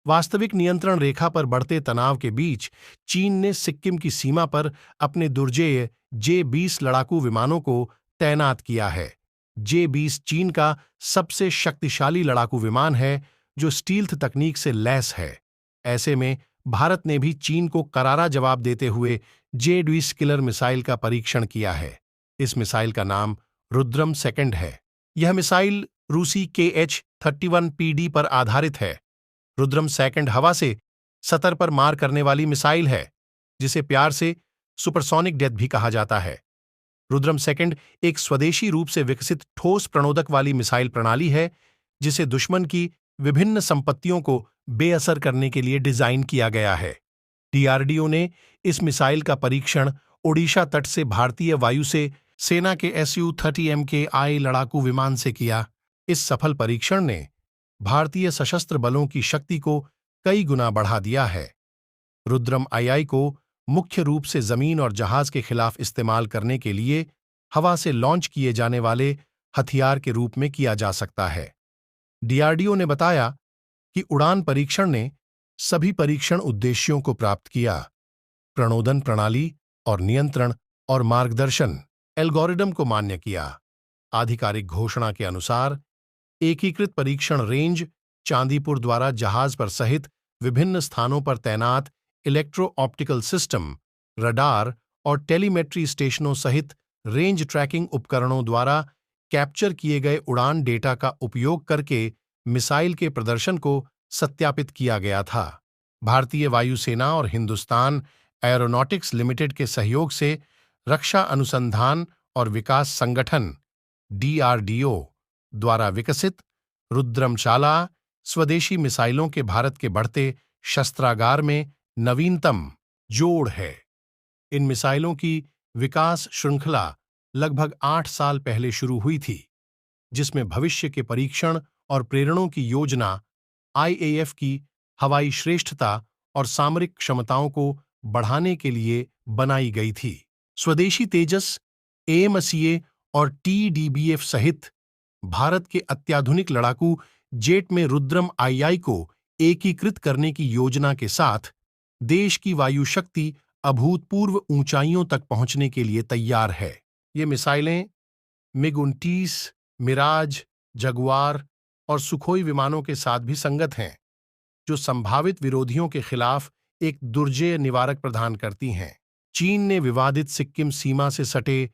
वास्तविक नियंत्रण रेखा पर बढ़ते तनाव के बीच चीन ने सिक्किम की सीमा पर अपने दुर्जेय J-20 लड़ाकू विमानों को तैनात किया है। J-20 चीन का सबसे शक्तिशाली लड़ाकू विमान है जो स्टील्थ तकनीक से लैस है। ऐसे में भारत ने भी चीन को करारा जवाब देते हुए J-20 किलर मिसाइल का परीक्षण किया है। इस मिसाइल का नाम रुद्रम सेकंड है। यह मिसाइल रूसी KH-31PD पर आधारित है। रुद्रम सेकंड हवा से सतर पर मार करने वाली मिसाइल है, जिसे प्यार से सुपरसोनिक डेथ भी कहा जाता है। रुद्रम सेकंड एक स्वदेशी रूप से विकसित ठोस प्रणोदक वाली मिसाइल प्रणाली है, जिसे दुश्मन की विभिन्न संपत्तियों को बेअसर करने के लिए डिजाइन किया गया है। DRDO ने इस मिसाइल का परीक्षण ओडिशा तट से भारतीय वायु सेना के Su-30 MKI लड़ाकू विमान से किया। इस सफल परीक्षण ने भारतीय सशस्त्र बलों की शक्ति को कई गुना बढ़ा दिया है। रुद्रम II को मुख्य रूप से जमीन और जहाज के खिलाफ इस्तेमाल करने के लिए हवा से लॉन्च किए जाने वाले हथियार के रूप में किया जा सकता है। DRDO ने बताया कि उड़ान परीक्षण ने सभी परीक्षण उद्देश्यों को प्राप्त किया। प्रणोदन प्रणाली और नियंत्रण और मार्गदर्शन एल्गोरिदम को मान्य किया। आधिकारिक घोषणा के अनुसार एकीकृत परीक्षण रेंज चांदीपुर द्वारा जहाज पर सहित विभिन्न स्थानों पर तैनात इलेक्ट्रो ऑप्टिकल सिस्टम, रडार और टेलीमेट्री स्टेशनों सहित रेंज ट्रैकिंग उपकरणों द्वारा कैप्चर किए गए उड़ान डेटा का उपयोग करके मिसाइल के प्रदर्शन को सत्यापित किया गया था। भारतीय वायुसेना और हिंदुस्तान एरोनॉटिक्स लिमिटेड के सहयोग से रक्षा अनुसंधान और विकास संगठन DRDO द्वारा विकसित रुद्रमशाला स्वदेशी मिसाइलों के भारत के बढ़ते शस्त्रागार में नवीनतम जोड़ है। इन मिसाइलों की विकास श्रृंखला लगभग 8 साल पहले शुरू हुई थी, जिसमें भविष्य के परीक्षण और प्रेरणों की योजना IAF की हवाई श्रेष्ठता और सामरिक क्षमताओं को बढ़ाने के लिए बनाई गई थी। स्वदेशी तेजस, AMCA और TDBF सहित भारत के अत्याधुनिक लड़ाकू जेट में रुद्रम II को एकीकृत करने की योजना के साथ देश की वायु शक्ति अभूतपूर्व ऊंचाइयों तक पहुंचने के लिए तैयार है। ये मिसाइलें MiG-29, मिराज, जगुआर और सुखोई विमानों के साथ भी संगत हैं, जो संभावित विरोधियों के खिलाफ एक दुर्जेय निवारक प्रदान करती हैं। चीन ने विवादित सिक्किम सीमा से सटे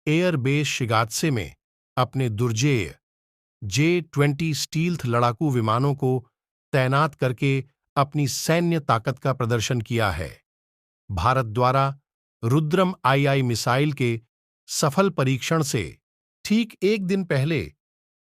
एयर बेस शिगात्से में अपने दुर्जेय J-20 स्टील्थ लड़ाकू विमानों को तैनात करके अपनी सैन्य ताकत का प्रदर्शन किया है। भारत द्वारा रुद्रम II मिसाइल के सफल परीक्षण से ठीक एक दिन पहले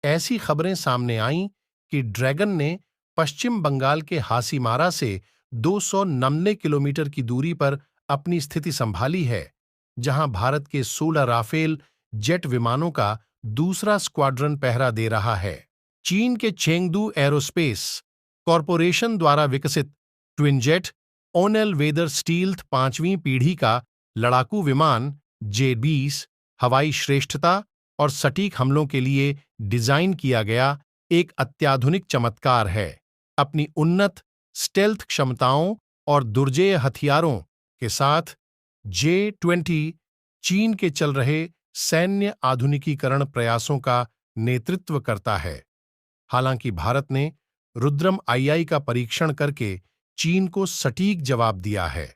ऐसी खबरें सामने आईं कि ड्रैगन ने पश्चिम बंगाल के हासीमारा से 299 किलोमीटर की दूरी पर अपनी स्थिति संभाली है, जहां भारत के 16 राफेल जेट विमानों का दूसरा स्क्वाड्रन पहरा दे रहा है। चीन के चेंगडू एरोस्पेस कॉरपोरेशन द्वारा विकसित ट्विनजेट ओनेल वेदर स्टील्थ 5वीं पीढ़ी का लड़ाकू विमान J-20 हवाई श्रेष्ठता और सटीक हमलों के लिए डिजाइन किया गया एक अत्याधुनिक चमत्कार है। अपनी उन्नत स्टेल्थ क्षमताओं और दुर्जेय हथियारों के साथ J-20 चीन के चल रहे सैन्य आधुनिकीकरण प्रयासों का नेतृत्व करता है। हालांकि भारत ने रुद्रम II का परीक्षण करके चीन को सटीक जवाब दिया है।